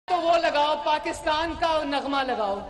तो वो लगाओ, पाकिस्तान का नगमा लगाओ।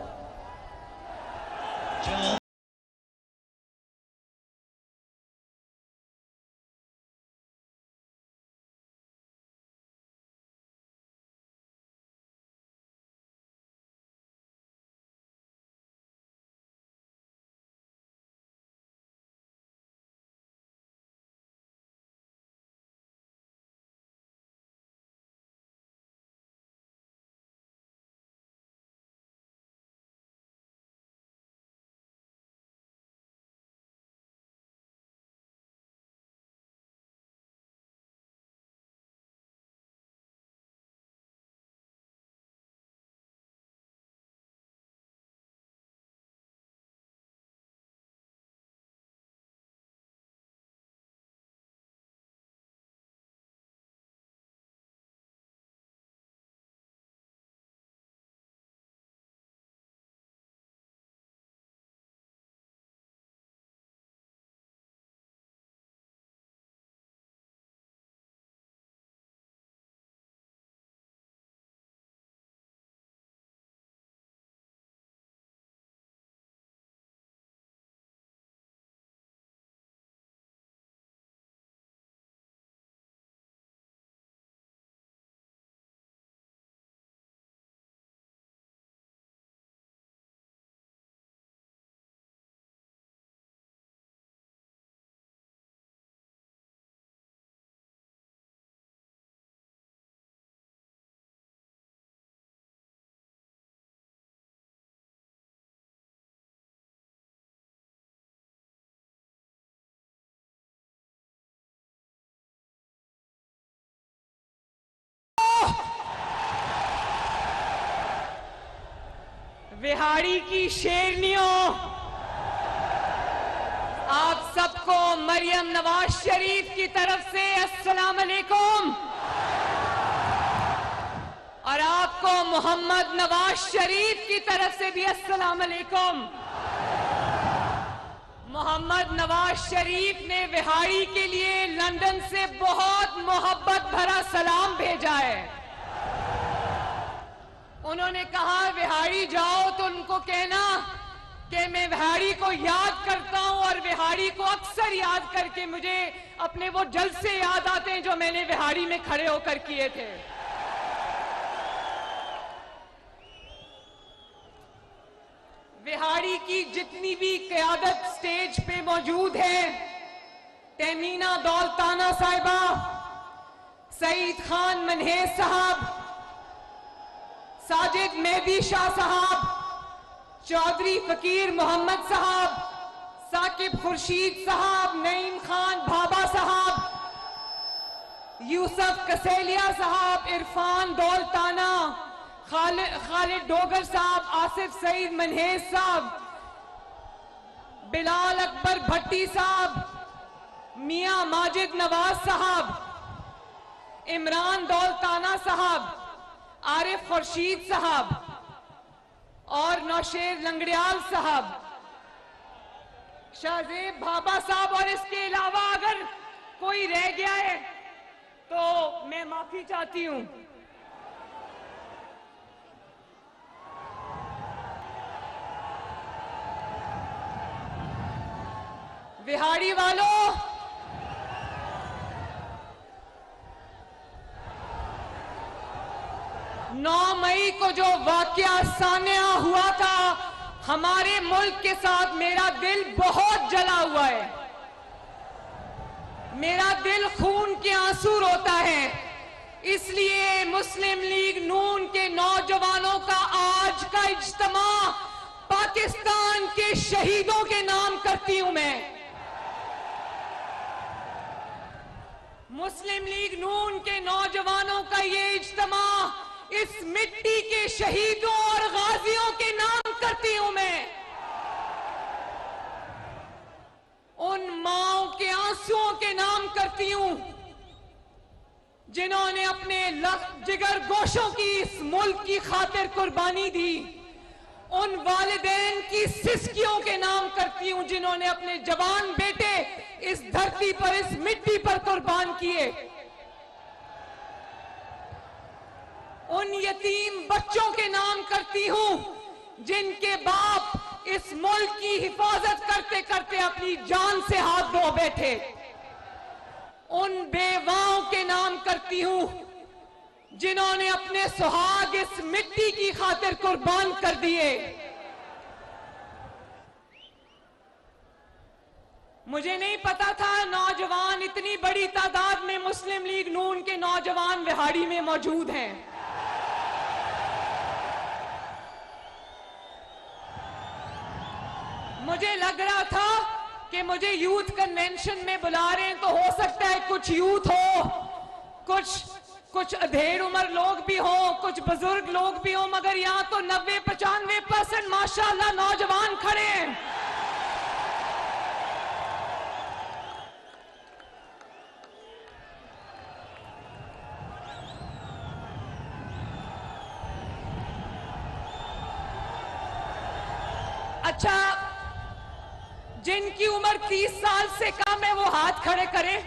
बिहाड़ी की शेरनियों, आप सबको मरियम नवाज शरीफ की तरफ से अस्सलाम अलैकुम और आपको मोहम्मद नवाज शरीफ की तरफ से भी अस्सलाम अलैकुम। मोहम्मद नवाज शरीफ ने बिहाड़ी के लिए लंदन से बहुत मोहब्बत भरा सलाम भेजा है। उन्होंने कहा बिहाड़ी जाओ तो उनको कहना कि मैं बिहाड़ी को याद करता हूं और बिहाड़ी को अक्सर याद करके मुझे अपने वो जलसे याद आते हैं जो मैंने बिहाड़ी में खड़े होकर किए थे। बिहाड़ी की जितनी भी क़यादत स्टेज पे मौजूद है, तहमीना दौलताना साहिबा, सईद खान मनहेज साहब, साजिद मेहदी शाह साहब, चौधरी फकीर मोहम्मद साहब, साकिब खुर्शीद साहब, नईम खान भाबा साहब, यूसुफ कसेलिया साहब, इरफान दौलताना, खालिद डोगर साहब, आसिफ सईद मनहेज साहब, बिलाल अकबर भट्टी साहब, मियां माजिद नवाज साहब, इमरान दौलताना साहब, आरिफ खुर्शीद साहब और नौशेर लंगड़ियाल साहब, शाहजेब भाबा साहब, और इसके अलावा अगर कोई रह गया है तो मैं माफी चाहती हूं। बिहाड़ी वालों, 9 मई को जो वाकया सामने हुआ था, हमारे मुल्क के साथ मेरा दिल बहुत जला हुआ है। मेरा दिल खून के आंसू रोता है। इसलिए मुस्लिम लीग नून के नौजवानों का आज का इज्तिमा पाकिस्तान के शहीदों के नाम करती हूं मैं। मुस्लिम लीग नून के नौजवानों का ये इज्तिमा इस मिट्टी के शहीदों और गाजियों के नाम करती हूं मैं। उन माओं के आंसुओं के नाम करती हूं जिन्होंने अपने जिगर गोशों की इस मुल्क की खातिर कुर्बानी दी। उन वालिदैन की सिसकियों के नाम करती हूं जिन्होंने अपने जवान बेटे इस धरती पर, इस मिट्टी पर कुर्बान किए। उन यतीम बच्चों के नाम करती हूं जिनके बाप इस मुल्क की हिफाजत करते करते अपनी जान से हाथ धो बैठे। उन बेवाओं के नाम करती हूं जिन्होंने अपने सुहाग इस मिट्टी की खातिर कुर्बान कर दिए। मुझे नहीं पता था नौजवान इतनी बड़ी तादाद में मुस्लिम लीग नून के नौजवान विहाड़ी में मौजूद हैं। मुझे लग रहा था कि मुझे यूथ कन्वेंशन में बुला रहे हैं तो हो सकता है कुछ यूथ हो, कुछ अधेड़ उम्र लोग भी हो, कुछ बुजुर्ग लोग भी हो, मगर यहां तो 90-95% माशाअल्लाह नौजवान खड़े हैं। अच्छा, जिनकी उम्र 30 साल से कम है वो हाथ खड़े करें।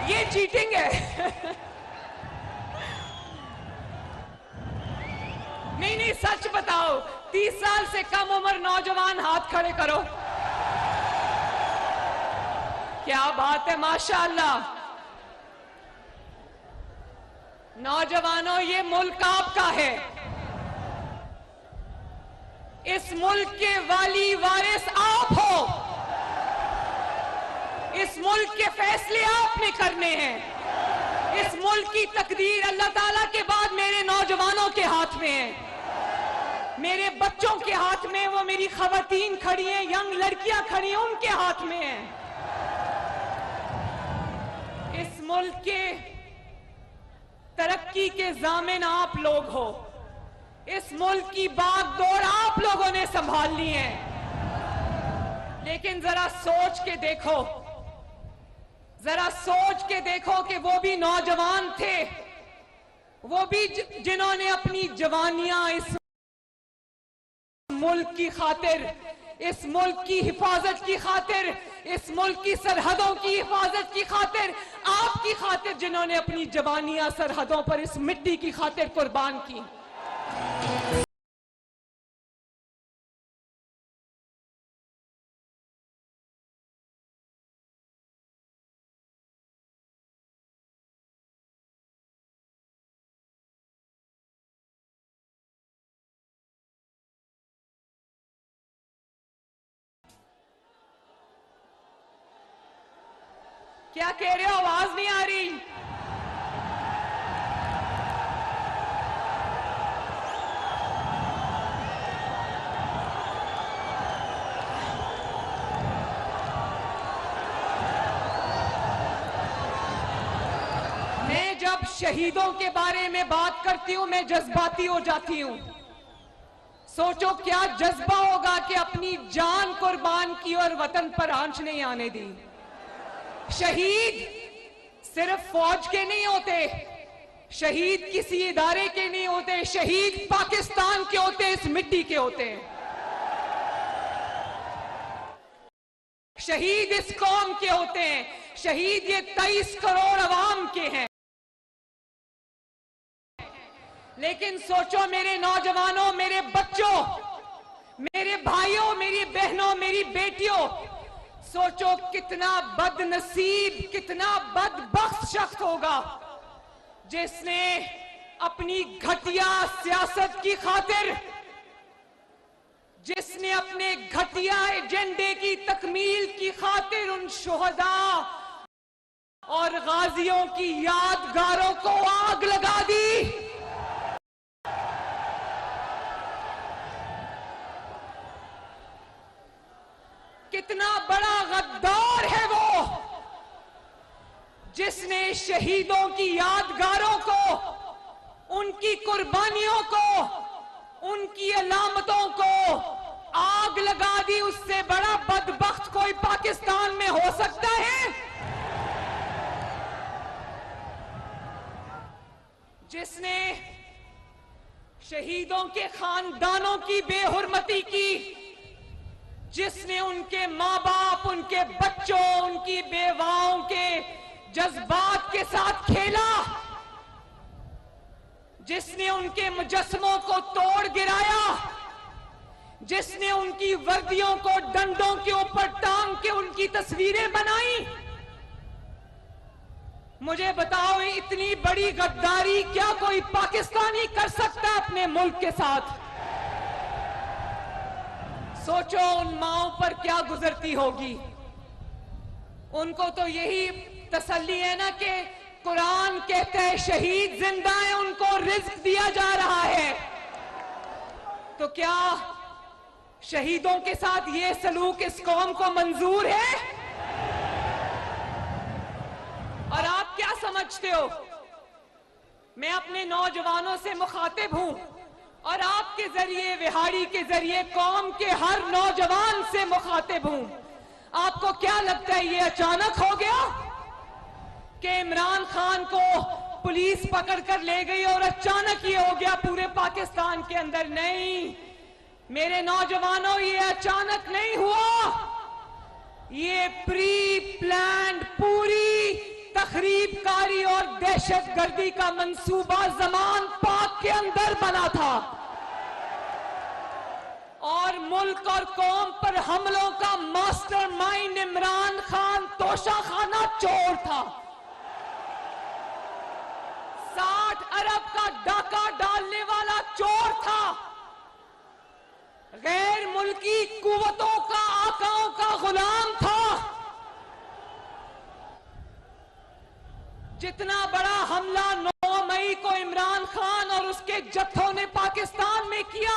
ये चीटिंग है। नहीं, सच बताओ, 30 साल से कम उम्र नौजवान हाथ खड़े करो। क्या बात है, माशाअल्लाह। नौजवानों, ये मुल्क आपका है। इस मुल्क के वाली वारिस आप हो। इस मुल्क के फैसले आपने करने हैं। इस मुल्क की तकदीर अल्लाह ताला के बाद मेरे नौजवानों के हाथ में है, मेरे बच्चों के हाथ में। वो मेरी खवातीन खड़ी हैं, यंग लड़कियां खड़ी हैं, उनके हाथ में है। इस मुल्क के तरक्की के जामिन आप लोग हो। इस मुल्क की बागडोर आप लोगों ने संभालनी है। लेकिन जरा सोच के देखो, जरा सोच के देखो कि वो भी नौजवान थे, वो भी जिन्होंने अपनी जवानियां इस मुल्क की खातिर, इस मुल्क की हिफाजत की खातिर, इस मुल्क की सरहदों की हिफाजत की खातिर, आपकी खातिर जिन्होंने अपनी जवानियां सरहदों पर इस मिट्टी की खातिर कुर्बान की। क्या कह रहे हो? आवाज नहीं आ रही। मैं जब शहीदों के बारे में बात करती हूं मैं जज्बाती हो जाती हूं। सोचो क्या जज्बा होगा कि अपनी जान कुर्बान की और वतन पर आंच नहीं आने दी। शहीद सिर्फ फौज के नहीं होते, शहीद किसी इदारे के नहीं होते, शहीद पाकिस्तान के होते, इस मिट्टी के होते हैं। शहीद इस कौम के होते हैं, शहीद ये 23 करोड़ अवाम के हैं। लेकिन सोचो मेरे नौजवानों, मेरे बच्चों, मेरे भाइयों, मेरी बहनों, मेरी बेटियों, सोचो कितना बदनसीब, कितना बदबख्त शख्स होगा जिसने अपनी घटिया सियासत की खातिर, जिसने अपने घटिया एजेंडे की तकमील की खातिर उन शुहदा और गाजियों की यादगारों को आग लगा दी। कितना बड़ा गद्दार है वो जिसने शहीदों की यादगारों को, उनकी कुर्बानियों को, उनकी अलामतों को आग लगा दी। उससे बड़ा बदबख्त कोई पाकिस्तान में हो सकता है? जिसने शहीदों के खानदानों की बेहुरमती की, जिसने उनके माँ बाप, उनके बच्चों, उनकी बेवाओं के जज्बात के साथ खेला, जिसने उनके मुजस्समों को तोड़ गिराया, जिसने उनकी वर्दियों को डंडों के ऊपर टांग के उनकी तस्वीरें बनाई। मुझे बताओ, इतनी बड़ी गद्दारी क्या कोई पाकिस्तानी कर सकता है अपने मुल्क के साथ? सोचो उन माओं पर क्या गुजरती होगी। उनको तो यही तसल्ली है ना कि कुरान कहते हैं शहीद जिंदा है, उनको रिज्क दिया जा रहा है। तो क्या शहीदों के साथ ये सलूक इस कौम को मंजूर है? और आप क्या समझते हो? मैं अपने नौजवानों से मुखातिब हूं और आपके जरिए, विहाड़ी के जरिए कौम के हर नौजवान से मुखातिब हूं। आपको क्या लगता है ये अचानक हो गया कि इमरान खान को पुलिस पकड़ कर ले गई और अचानक ये हो गया पूरे पाकिस्तान के अंदर? नहीं मेरे नौजवानों, ये अचानक नहीं हुआ। ये प्री प्लान्ड, पूरी तखरीबकारी और दहशतगर्दी का मंसूबा जमान पाक के अंदर बना था और मुल्क और कौम पर हमलों का मास्टरमाइंड इमरान खान तोशाखाना चोर था। 60 अरब का डाका डालने वाला चोर था। गैर मुल्की कुव्वतों का, आकाओं का गुलाम था। जितना बड़ा हमला 9 मई को इमरान खान और उसके जत्थों ने पाकिस्तान में किया,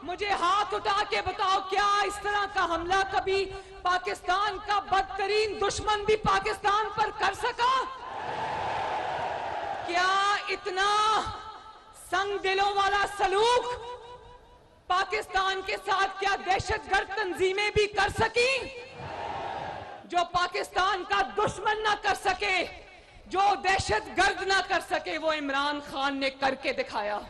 मुझे हाथ उठा के बताओ, क्या इस तरह का हमला कभी पाकिस्तान का बदतरीन दुश्मन भी पाकिस्तान पर कर सका? क्या इतना संग दिलों वाला सलूक पाकिस्तान के साथ क्या दहशतगर्द तंजीमें भी कर सकी? जो पाकिस्तान का दुश्मन ना कर सके, जो दहशतगर्द ना कर सके, वो इमरान खान ने करके दिखाया।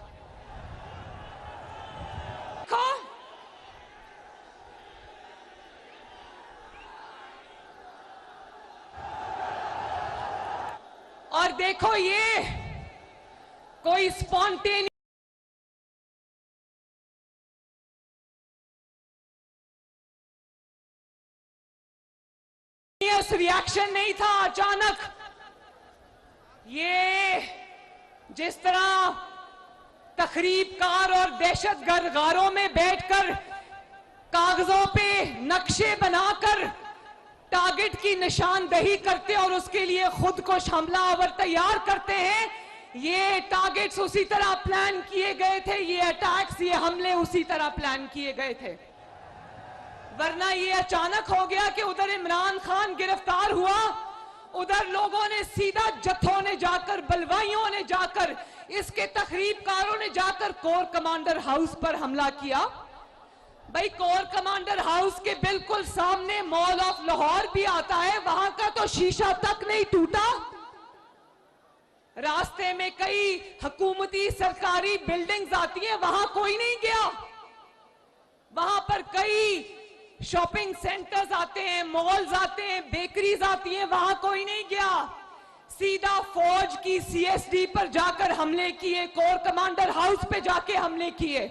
और देखो, ये कोई स्पॉन्टेनियस रिएक्शन नहीं था अचानक। ये जिस तरह तखरीबकार और दहशतगर्द गारों में बैठकर कागजों पे नक्शे बनाकर टारगेट की निशानदही करते और उसके लिए खुद को हमलावर तैयार करते हैं, ये टारगेट्स उसी तरह प्लान किए गए थे, ये अटैक्स, ये हमले उसी तरह प्लान किए गए थे। वरना ये अचानक हो गया कि उधर इमरान खान गिरफ्तार हुआ, उधर लोगों ने सीधा, जत्थों ने जाकर, बलवाइयों ने जाकर, इसके तखरीबकारों ने जाकर कोर कमांडर हाउस पर हमला किया। भाई, कोर कमांडर हाउस के बिल्कुल सामने मॉल ऑफ लाहौर भी आता है, वहां का तो शीशा तक नहीं टूटा। रास्ते में कई हुकूमती सरकारी बिल्डिंग्स आती हैं, वहां कोई नहीं गया। वहां पर कई शॉपिंग सेंटर्स आते हैं, मॉल्स आते हैं, बेकरीज आती हैं, वहां कोई नहीं गया। सीधा फौज की सीएसडी पर जाकर हमले किए, कोर कमांडर हाउस पे जाके हमले किए।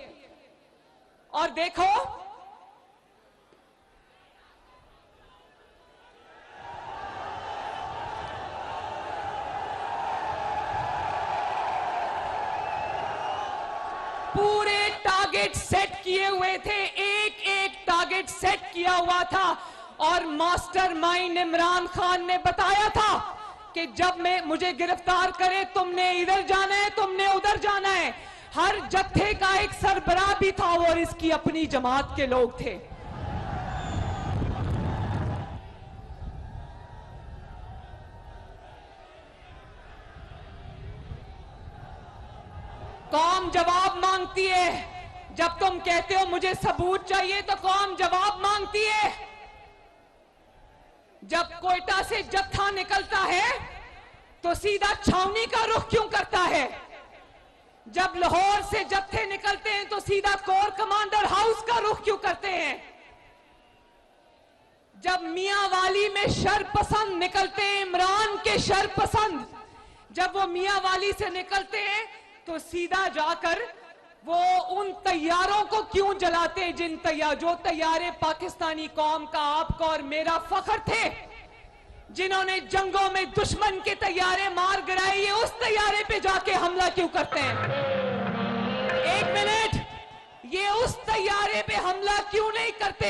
और देखो, पूरे टारगेट सेट किए हुए थे, एक एक टारगेट सेट किया हुआ था। और मास्टरमाइंड इमरान खान ने बताया था कि जब मुझे गिरफ्तार करे, तुमने इधर जाना है, तुमने उधर जाना है। हर जत्थे का एक सरबराह भी था और इसकी अपनी जमात के लोग थे। कौम जवाब मांगती है। जब तुम कहते हो मुझे सबूत चाहिए, तो कौम जवाब मांगती है। जब कोयटा से जत्था निकलता है तो सीधा छावनी का रुख क्यों करता है? जब लाहौर से जत्थे निकलते हैं तो सीधा कोर कमांडर हाउस का रुख क्यों करते हैं? जब मियांवाली में शरपसंद निकलते हैं, इमरान के शरपसंद जब वो मियांवाली से निकलते हैं तो सीधा जाकर वो उन तैयारों को क्यों जलाते हैं जो तैयारे पाकिस्तानी कौम का, आपका और मेरा फख्र थे, जिन्होंने जंगों में दुश्मन के तैयारे मार गिराए, ये उस तैयारे पे जाके हमला क्यों करते हैं? एक मिनट, ये उस तैयारे पे हमला क्यों नहीं करते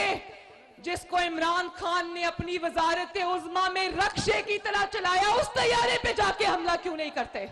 जिसको इमरान खान ने अपनी वजारत उज़्मा में रक्षे की तरह चलाया? उस तैयारे पे जाके हमला क्यों नहीं करते?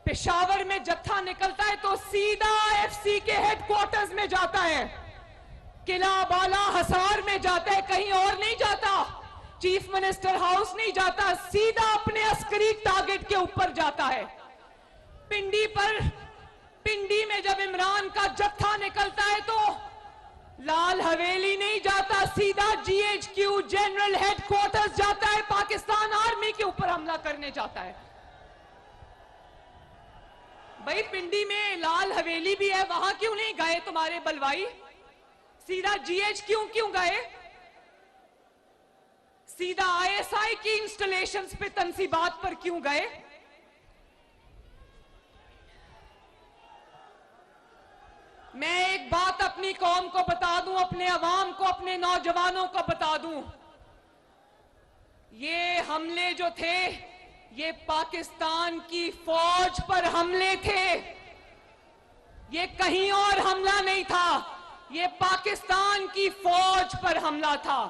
पेशावर में जत्था निकलता है तो सीधा एफसी के हेडक्वार्टर्स में जाता है, किला बाला हसार में जाता है, कहीं और नहीं जाता, चीफ मिनिस्टर हाउस नहीं जाता, सीधा अपने अस्करी टारगेट के ऊपर जाता है। पिंडी में जब इमरान का जत्था निकलता है तो लाल हवेली नहीं जाता, सीधा जीएचक्यू जनरल हेडक्वार्टर्स जाता है, पाकिस्तान आर्मी के ऊपर हमला करने जाता है। भाई पिंडी में लाल हवेली भी है, वहां क्यों नहीं गए तुम्हारे बलवाई? सीधा जीएचक्यू क्यों गए? सीधा आईएसआई की इंस्टॉलेशंस पे तंसीबात पर क्यों गए? मैं एक बात अपनी कौम को बता दूं, अपने अवाम को, अपने नौजवानों को बता दूं, ये हमले जो थे ये पाकिस्तान की फौज पर हमले थे, ये कहीं और हमला नहीं था, ये पाकिस्तान की फौज पर हमला था।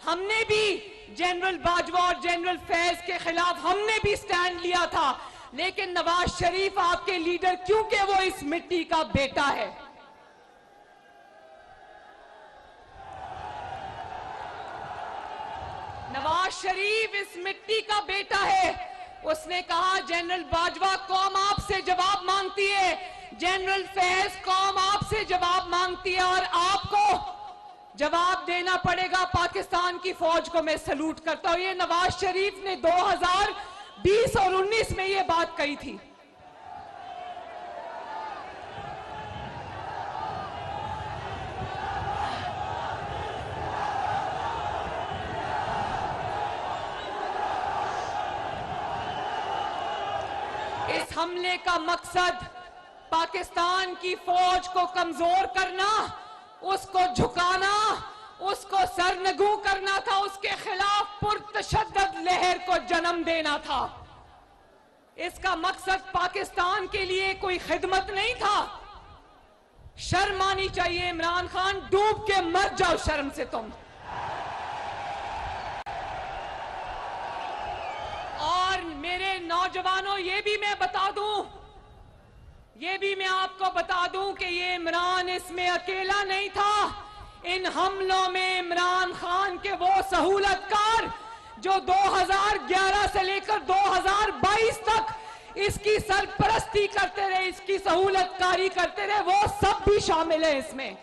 हमने भी जनरल बाजवा और जनरल फैज के खिलाफ हमने भी स्टैंड लिया था, लेकिन नवाज शरीफ आपके लीडर, क्योंकि वो इस मिट्टी का बेटा है, नवाज शरीफ इस मिट्टी का बेटा है। उसने कहा जनरल बाजवा कौम आपसे जवाब मांगती है, जनरल फैज कौम आपसे जवाब मांगती है और आपको जवाब देना पड़ेगा। पाकिस्तान की फौज को मैं सलूट करता हूं। ये नवाज शरीफ ने 2020 और 19 में ये बात कही थी। इस हमले का मकसद पाकिस्तान की फौज को कमजोर करना, उसको झुकाना, उसको सरनगू करना था, उसके खिलाफ पुरतशद्दद लहर को जन्म देना था। इसका मकसद पाकिस्तान के लिए कोई खिदमत नहीं था। शर्म आनी चाहिए इमरान खान, डूब के मर जाओ शर्म से तुम। और मेरे नौजवानों, ये भी मैं बता दूं, ये भी मैं आपको बता दूं कि ये इमरान इसमें अकेला नहीं था। इन हमलों में इमरान खान के वो सहूलतकार जो 2011 से लेकर 2022 तक इसकी सरपरस्ती करते रहे, इसकी सहूलतकारी करते रहे, वो सब भी शामिल है इसमें।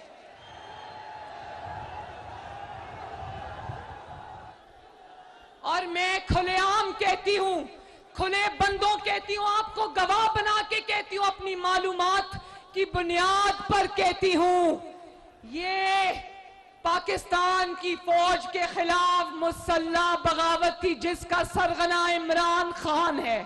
और मैं खुलेआम कहती हूं, खुले बंदों कहती हूं, आपको गवाह बना के कहती हूं, अपनी मालूमात की बुनियाद पर कहती हूं, ये पाकिस्तान की फौज के खिलाफ मुसल्लह बगावत थी जिसका सरगना इमरान खान है।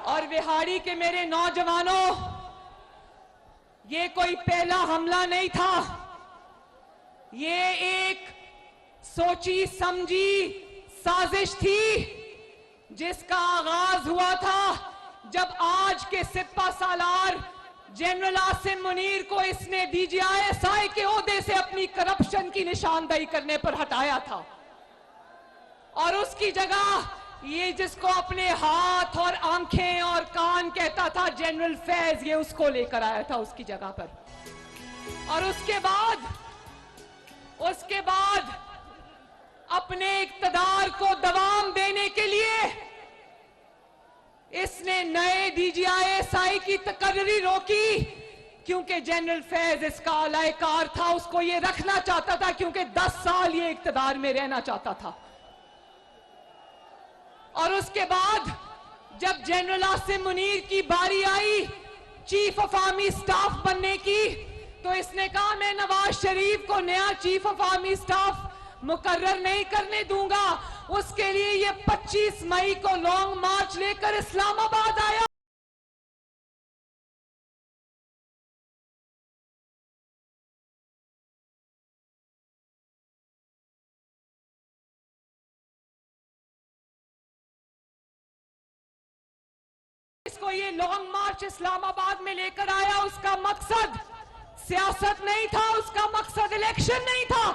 और विहाड़ी के मेरे नौजवानों, ये कोई पहला हमला नहीं था, ये एक सोची समझी साजिश थी जिसका आगाज हुआ था जब आज के सिपा सालार जनरल आसिम मुनीर को इसने DGI के ओहदे से अपनी करप्शन की निशानदेही करने पर हटाया था और उसकी जगह ये जिसको अपने हाथ और आंखें और कान कहता था जनरल फैज, ये उसको लेकर आया था उसकी जगह पर। और उसके बाद अपने इक्तदार को दवाम देने के लिए इसने नए DGI-SI की तकर्री रोकी, क्योंकि जनरल फैज इसका अलायकार था, उसको ये रखना चाहता था, क्योंकि 10 साल ये इक्तदार में रहना चाहता था। और उसके बाद जब जनरल आसिम मुनीर की बारी I chief of army staff बनने की, तो इसने कहा मैं नवाज शरीफ को नया चीफ ऑफ आर्मी स्टाफ मुकर्रर नहीं करने दूंगा। उसके लिए ये 25 मई को लॉन्ग मार्च लेकर इस्लामाबाद आया। इसको ये लॉन्ग मार्च इस्लामाबाद में लेकर आया, उसका मकसद सियासत नहीं था, उसका मकसद इलेक्शन नहीं था,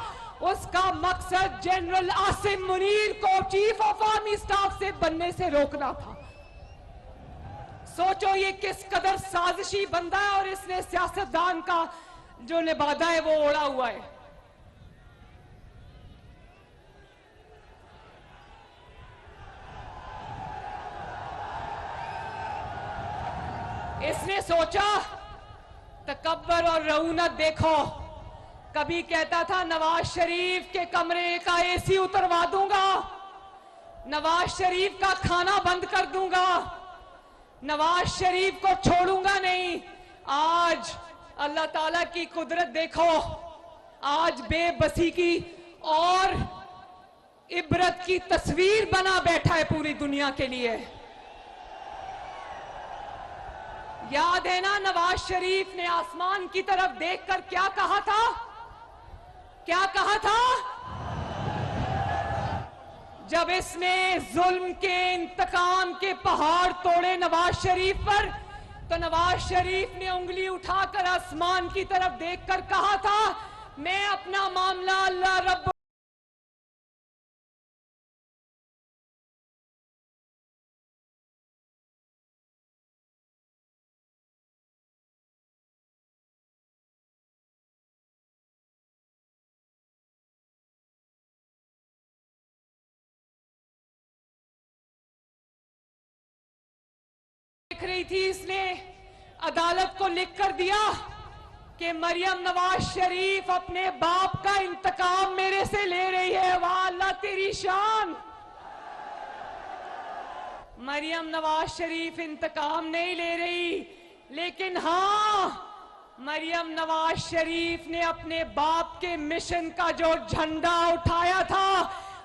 उसका मकसद जनरल आसिम मुनीर को चीफ ऑफ आर्मी स्टाफ से बनने से रोकना था। सोचो ये किस कदर साजिशी बंदा है, और इसने सियासतदान का जो लिबादा है वो ओढ़ा हुआ है। इसने सोचा तकब्बर और रऊनत देखो, कभी कहता था नवाज शरीफ के कमरे का AC उतरवा दूंगा, नवाज शरीफ का खाना बंद कर दूंगा, नवाज शरीफ को छोड़ूंगा नहीं। आज अल्लाह ताला की कुदरत देखो, आज बेबसी की और इबरत की तस्वीर बना बैठा है पूरी दुनिया के लिए। याद है ना नवाज शरीफ ने आसमान की तरफ देखकर क्या कहा था? क्या कहा था? जब इसने जुल्म के इंतकाम के पहाड़ तोड़े नवाज शरीफ पर, तो नवाज शरीफ ने उंगली उठाकर आसमान की तरफ देखकर कहा था मैं अपना मामला अल्लाह रब्बुल रही थी। इसने अदालत को लिख कर दिया कि मरियम नवाज शरीफ अपने बाप का इंतकाम मेरे से ले रही है। वाह अल्लाह तेरी शान। मरियम नवाज शरीफ इंतकाम नहीं ले रही, लेकिन हां मरियम नवाज शरीफ ने अपने बाप के मिशन का जो झंडा उठाया था,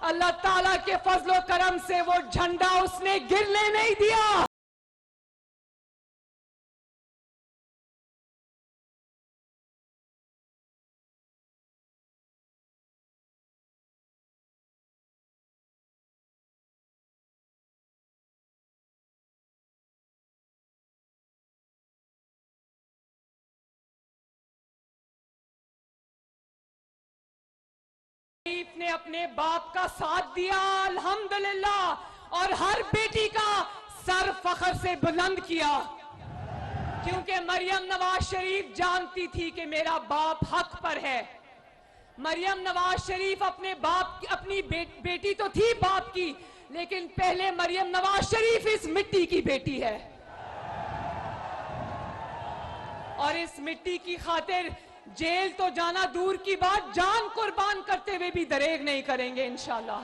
अल्लाह ताला के फजलो करम से वो झंडा उसने गिरने नहीं दिया। ने अपने बाप का साथ दिया अल्हम्दुलिल्लाह, और हर बेटी का सर फख्र से बुलंद किया, क्योंकि मरियम नवाज शरीफ जानती थी कि मेरा बाप हक पर है। मरियम नवाज शरीफ अपनी बेटी तो थी बाप की, लेकिन पहले मरियम नवाज शरीफ इस मिट्टी की बेटी है, और इस मिट्टी की खातिर जेल तो जाना दूर की बात, जान कुर्बान करते हुए भी दरेग नहीं करेंगे इंशाल्लाह।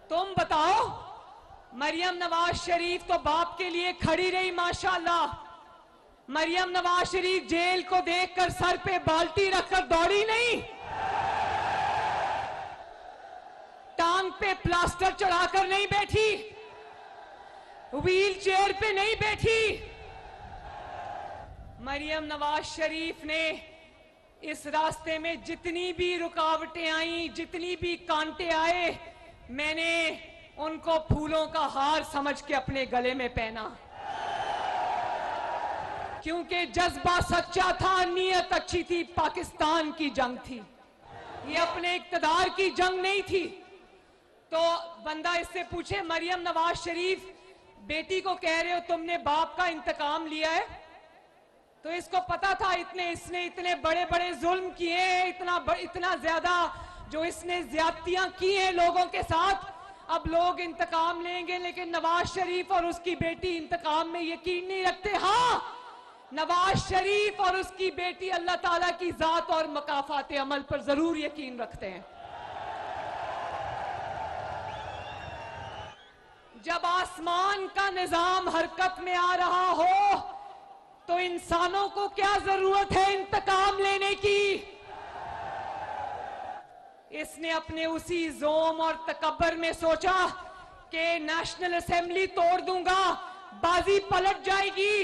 तुम बताओ, मरियम नवाज शरीफ तो बाप के लिए खड़ी रही माशाल्लाह। मरियम नवाज शरीफ जेल को देखकर सर पे बाल्टी रखकर दौड़ी नहीं, टांग पे प्लास्टर चढ़ाकर नहीं बैठी, व्हील चेयर पे नहीं बैठी। मरियम नवाज शरीफ ने इस रास्ते में जितनी भी रुकावटें आई, जितनी भी कांटे आए, मैंने उनको फूलों का हार समझ के अपने गले में पहना, क्योंकि जज्बा सच्चा था, नीयत अच्छी थी। पाकिस्तान की जंग थी, ये अपने इक्तदार की जंग नहीं थी। तो बंदा इससे पूछे, मरियम नवाज शरीफ बेटी को कह रहे हो तुमने बाप का इंतकाम लिया है, तो इसको पता था इसने इतने बड़े बड़े जुल्म किए हैं, इतना ज्यादा जो इसने ज्यादतियां की हैं लोगों के साथ, अब लोग इंतकाम लेंगे। लेकिन नवाज शरीफ और उसकी बेटी इंतकाम में यकीन नहीं रखते। हाँ, नवाज शरीफ और उसकी बेटी अल्लाह ताला की जात और मकाफात अमल पर जरूर यकीन रखते हैं। जब आसमान का निजाम हरकत में आ रहा हो तो इंसानों को क्या जरूरत है इंतकाम लेने की। इसने अपने उसी जोम और तकब्बर में सोचा कि नेशनल असेंबली तोड़ दूंगा, बाजी पलट जाएगी,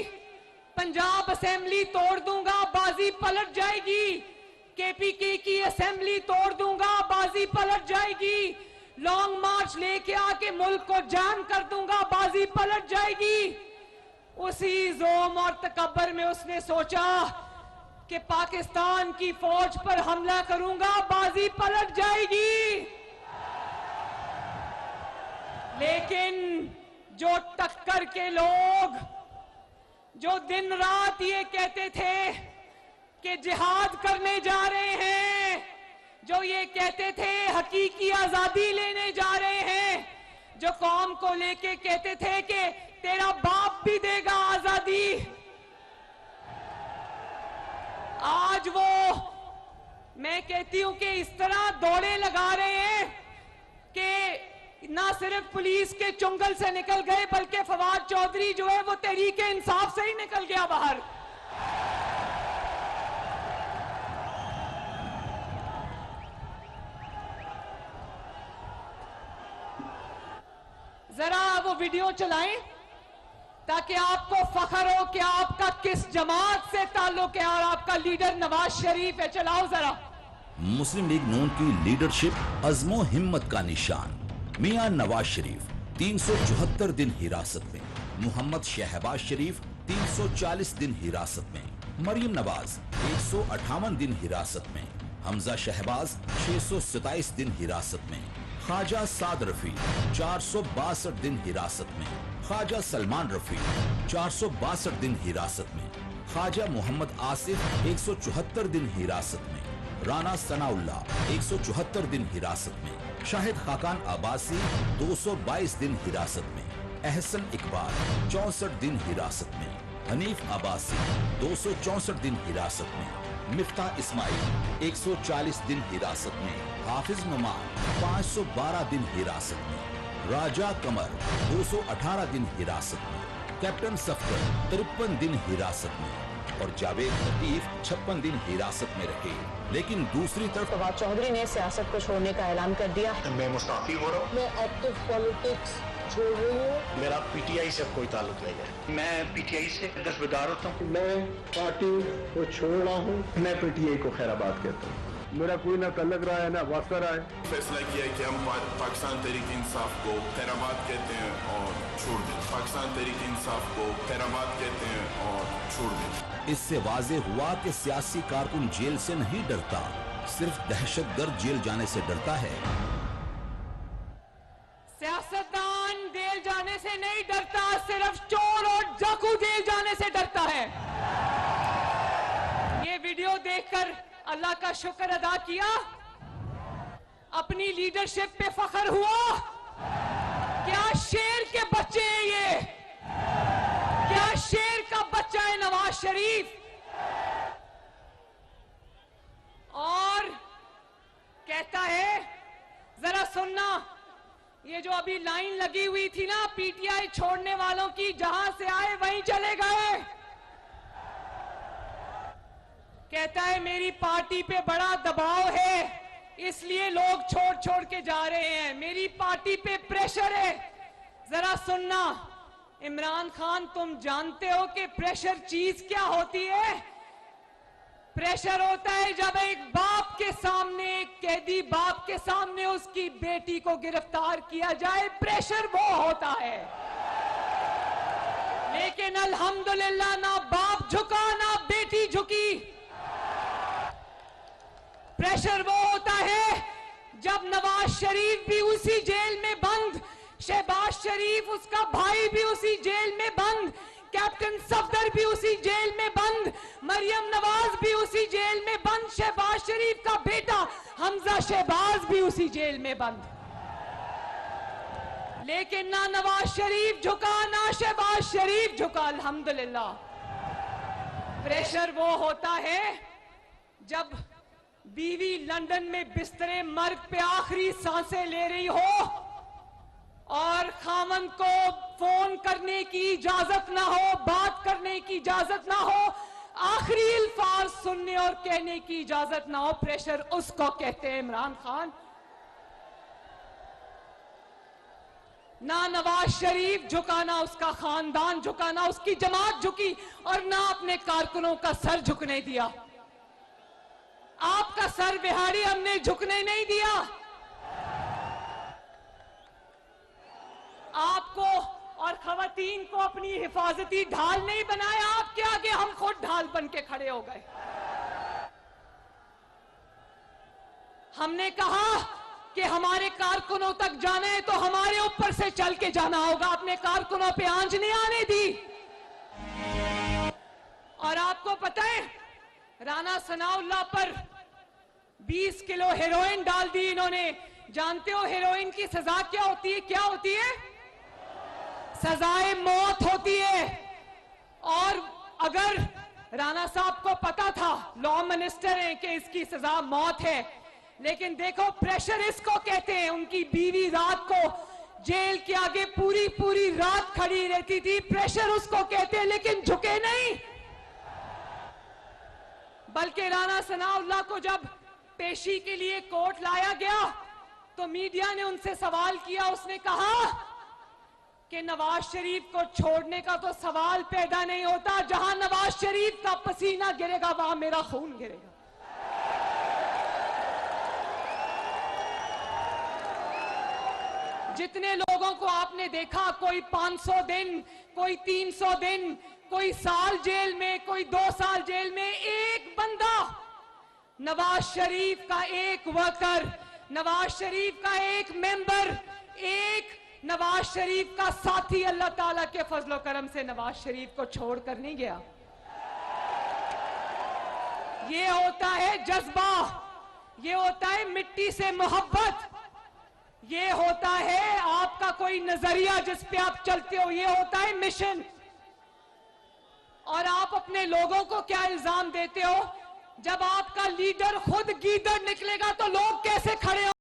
पंजाब असेंबली तोड़ दूंगा, बाजी पलट जाएगी, केपीके की असेंबली तोड़ दूंगा, बाजी पलट जाएगी, लॉन्ग मार्च लेके आके मुल्क को जाम कर दूंगा, बाजी पलट जाएगी। उसी जोम और तकब्बर में उसने सोचा कि पाकिस्तान की फौज पर हमला करूंगा, बाजी पलट जाएगी। लेकिन जो टक्कर के लोग जो दिन रात ये कहते थे कि जिहाद करने जा रहे हैं, जो ये कहते थे हकीकी आजादी लेने जा रहे हैं, जो कौम को लेके कहते थे कि तेरा बाप भी देगा आजादी, आज वो मैं कहती हूं कि इस तरह दौड़े लगा रहे हैं कि ना सिर्फ पुलिस के चुंगल से निकल गए बल्कि फवाद चौधरी जो है वो तहरीके इंसाफ से ही निकल गया बाहर। जरा वो वीडियो चलाएं ताकि आपको फख्र हो कि आपका किस जमात से ताल्लुक है और आपका लीडर नवाज शरीफ है। चलाओ जरा। मुस्लिम लीग नून की लीडरशिप अज़्मो हिम्मत का निशान मियां नवाज शरीफ 374 दिन हिरासत में, मोहम्मद शहबाज शरीफ 340 दिन हिरासत में, मरियम नवाज 158 दिन हिरासत में, हमजा शहबाज 627 दिन हिरासत में, ख्वाजा साद रफी 462 दिन हिरासत में, ख्वाजा सलमान रफी 462 दिन हिरासत में, ख्वाजा मोहम्मद आसिफ 174 दिन हिरासत में, राना सनाउल्ला 174 दिन हिरासत में, शाहिद खाकान अब्बासी 222 दिन हिरासत में, एहसन इकबाल 64 दिन हिरासत में, हनीफ अब्बासी 264 दिन हिरासत में, मिफ्ता इस्माइल 140 दिन हिरासत में, हाफिज नुमान 512 दिन हिरासत में, राजा कमर 218 दिन हिरासत में, कैप्टन सफदर 53 दिन हिरासत में और जावेद लतीफ 56 दिन हिरासत में रहे। लेकिन दूसरी तरफ फवाद चौधरी ने सियासत को छोड़ने का ऐलान कर दिया। मैं मुस्ताफी हो रहा हूँ, मैं एक्टिव पॉलिटिक्स छोड़ रही हूँ। मेरा पीटीआई से कोई ताल्लुक नहीं है, मैं पीटीआई से दस्तबरदार होता हूँ। मैं पार्टी को छोड़ रहा हूँ, मैं पीटीआई को खैराबाद कहता हूँ। मेरा कोई ना तल्लक रहा है ना वास्ता रहा है। फैसला किया है कि हम पाकिस्तान तहरीक इंसाफ को खैराबाद कहते हैं और छोड़ दें। पाकिस्तान तहरीक इंसाफ को खैराबाद कहते हैं और छोड़ दें। इससे वाजे हुआ कि सियासी कारकुन जेल से नहीं डरता, सिर्फ दहशतगर्द जेल जाने से डरता है। सियासतदान जेल जाने से नहीं डरता, सिर्फ चोर और डाकू जेल जाने से डरता है। ये वीडियो देखकर अल्लाह का शुक्र अदा किया, अपनी लीडरशिप पे फख्र हुआ। क्या शेर के बच्चे हैं ये, क्या शेर का बच्चा है नवाज शरीफ। और कहता है, जरा सुनना, ये जो अभी लाइन लगी हुई थी ना पीटीआई छोड़ने वालों की, जहां से आए वहीं चले गए। कहता है मेरी पार्टी पे बड़ा दबाव है इसलिए लोग छोड़ छोड़ के जा रहे हैं, मेरी पार्टी पे प्रेशर है। जरा सुनना इमरान खान, तुम जानते हो कि प्रेशर चीज क्या होती है? प्रेशर होता है जब एक बाप के सामने, एक कैदी बाप के सामने उसकी बेटी को गिरफ्तार किया जाए, प्रेशर वो होता है। लेकिन अल्हम्दुलिल्लाह ना बाप झुका ना बेटी झुकी। प्रेशर वो होता है जब नवाज शरीफ भी उसी जेल में बंद, शहबाज शरीफ उसका भाई भी उसी जेल में बंद, कैप्टन सफदर भी उसी जेल में बंद, मरियम नवाज भी उसी जेल में बंद, शहबाज शरीफ का बेटा हमजा शहबाज भी उसी जेल में बंद। लेकिन ना नवाज शरीफ झुका, ना शहबाज शरीफ झुका, अल्हम्दुलिल्लाह। प्रेशर वो होता है जब बीवी लंदन में बिस्तरे मर्ग पे आखिरी सांसें ले रही हो और खामन को फोन करने की इजाजत ना हो, बात करने की इजाजत ना हो, आखिरी अल्फाज सुनने और कहने की इजाजत ना हो। प्रेशर उसको कहते हैं इमरान खान। ना नवाज शरीफ झुका, ना उसका खानदान झुका, ना उसकी जमात झुकी और ना अपने कारकुनों का सर झुकने दिया। आपका सर बिहारी हमने झुकने नहीं दिया। आपको और खवातीन को अपनी हिफाजती ढाल नहीं बनाया, आपके आगे हम खुद ढाल बन के खड़े हो गए। हमने कहा कि हमारे कारकुनों तक जाना है तो हमारे ऊपर से चल के जाना होगा, अपने कारकुनों पे आंच नहीं आने दी। और आपको पता है राना सनाउल्लाह पर 20 किलो हेरोइन डाल दी इन्होंने। जानते हो हेरोइन की सजा क्या होती है? क्या होती है? सजाए मौत होती है। और अगर राणा साहब को पता था, लॉ मिनिस्टर हैं, कि इसकी सजा मौत है, लेकिन देखो प्रेशर इसको कहते हैं। उनकी बीवी रात को जेल के आगे पूरी पूरी रात खड़ी रहती थी, प्रेशर उसको कहते हैं, लेकिन झुके नहीं। बल्कि राणा सनाउल्लाह को जब पेशी के लिए कोर्ट लाया गया तो मीडिया ने उनसे सवाल किया। उसने कहा कि नवाज शरीफ को छोड़ने का तो सवाल पैदा नहीं होता, जहां नवाज शरीफ का पसीना गिरेगा वहां मेरा खून गिरेगा। जितने लोगों को आपने देखा, कोई 500 दिन, कोई 300 दिन, कोई साल जेल में, कोई 2 साल जेल में, एक बंदा नवाज शरीफ का एक वर्कर, नवाज शरीफ का एक मेंबर, एक नवाज शरीफ का साथी अल्लाह ताला के फजलो करम से नवाज शरीफ को छोड़कर नहीं गया। ये होता है जज्बा, ये होता है मिट्टी से मोहब्बत, ये होता है आपका कोई नजरिया जिस पे आप चलते हो, ये होता है मिशन। और आप अपने लोगों को क्या इल्जाम देते हो? जब आपका लीडर खुद गीदड़ निकलेगा तो लोग कैसे खड़े हो?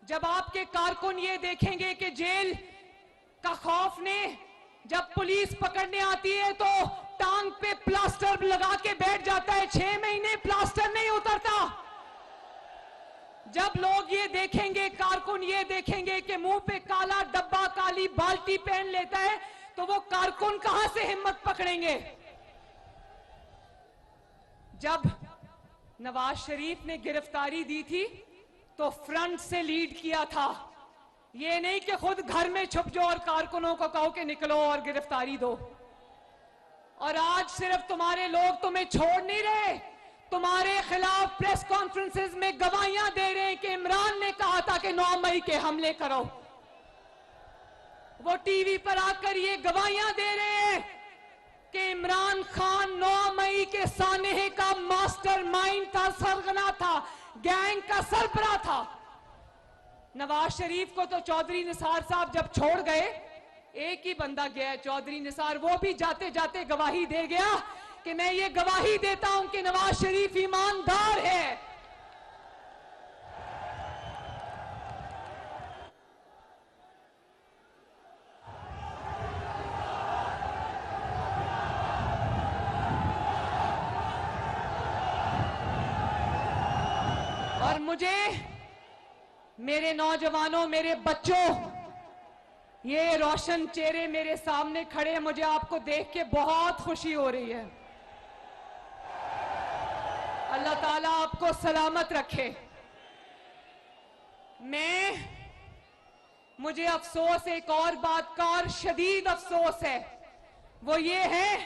जब आपके कारकुन ये देखेंगे कि जेल का खौफ ने, जब पुलिस पकड़ने आती है तो टांग पे प्लास्टर लगा के बैठ जाता है, 6 महीने प्लास्टर नहीं उतरता। जब लोग ये देखेंगे, कारकुन ये देखेंगे कि मुंह पे काला डब्बा, काली बाल्टी पहन लेता है, तो वो कारकुन कहां से हिम्मत पकड़ेंगे? जब नवाज शरीफ ने गिरफ्तारी दी थी तो फ्रंट से लीड किया था। ये नहीं कि खुद घर में छुप जाओ और कारकुनों को कहो कि निकलो और गिरफ्तारी दो। और आज सिर्फ तुम्हारे लोग तुम्हें छोड़ नहीं रहे, तुम्हारे खिलाफ प्रेस कॉन्फ्रेंसेस में गवाहियां दे रहे हैं कि इमरान ने कहा था कि 9 मई के हमले करो। वो टीवी पर आकर ये गवाहियां दे रहे हैं कि इमरान खान 9 मई के सानहे का मास्टरमाइंड था, सरगना था, गैंग का सरबराह था। नवाज शरीफ को तो चौधरी निसार साहब जब छोड़ गए, एक ही बंदा गया, चौधरी निसार, वो भी जाते जाते गवाही दे गया कि मैं ये गवाही देता हूं कि नवाज शरीफ ईमानदार है। और मुझे, मेरे नौजवानों, मेरे बच्चों, ये रोशन चेहरे मेरे सामने खड़े हैं, मुझे आपको देख के बहुत खुशी हो रही है। अल्लाह ताला आपको सलामत रखे। मुझे अफसोस एक और बात का, और शदीद अफसोस है, वो ये है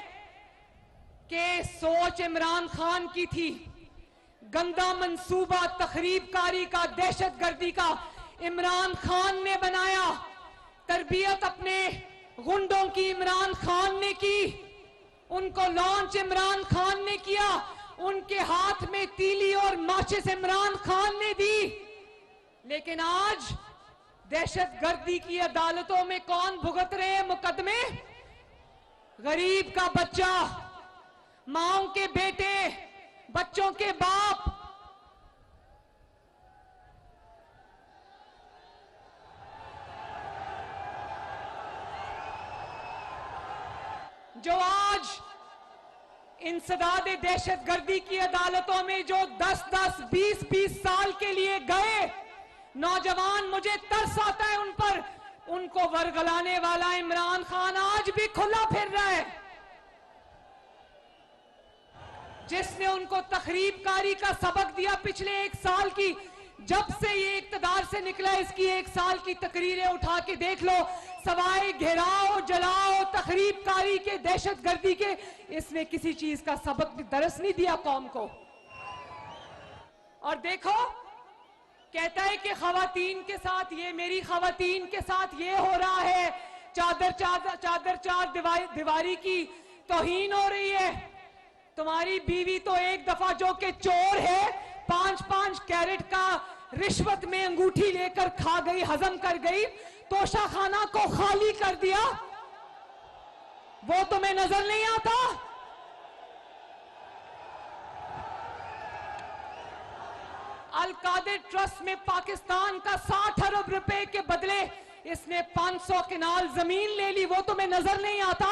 कि सोच इमरान खान की थी, गंदा मंसूबा तखरीबकारी का, दहशतगर्दी का इमरान खान ने बनाया, तरबियत अपने गुंडों की इमरान खान ने की, उनको लॉन्च इमरान खान ने किया, उनके हाथ में तीली और माचिस इमरान खान ने दी। लेकिन आज दहशतगर्दी की अदालतों में कौन भुगत रहे हैं मुकदमे? गरीब का बच्चा, माओं के बेटे, बच्चों के बाप। जो आज इंसदाद दहशतगर्दी की अदालतों में जो 10-10, 20-20 साल के लिए गए नौजवान, मुझे तरस आता है उन पर। उनको वरगलाने वाला इमरान खान आज भी खुला फिर रहा है, जिसने उनको तखरीबकारी का सबक दिया पिछले 1 साल की। जब से ये इक्तदार से निकला, इसकी 1 साल की तकरीरें उठा के देख लो, सवाए घेराव, जलाओ, तखरीबकारी के, दहशतगर्दी के, इसने किसी चीज का सबक भी दरस नहीं दिया कौम को। और देखो, कहता है कि खवातीन के साथ ये, मेरी खवातीन के साथ ये हो रहा है, चादर दीवारी की तौहीन हो रही है। तुम्हारी बीवी तो एक दफा जो कि चोर है, 5-5 कैरेट का रिश्वत में अंगूठी लेकर खा गई, हजम कर गई, तोशाखाना को खाली कर दिया। वो तुम्हें नजर नहीं आता? अल-कादिर ट्रस्ट में पाकिस्तान का 60 अरब रुपए के बदले इसने 500 कनाल जमीन ले ली। वो तुम्हें नजर नहीं आता?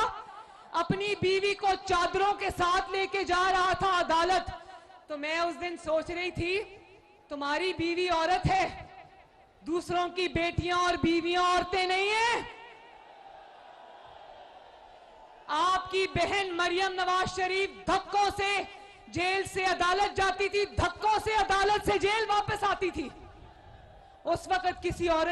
अपनी बीवी को चादरों के साथ लेके जा रहा था अदालत। तो मैं उस दिन सोच रही थी, तुम्हारी बीवी औरत है, दूसरों की बेटियां और बीवियां औरतें नहीं है। आपकी बहन मरियम नवाज शरीफ धक्कों से जेल से अदालत जाती थी, धक्कों से अदालत से जेल वापस आती थी। उस वक्त किसी औरत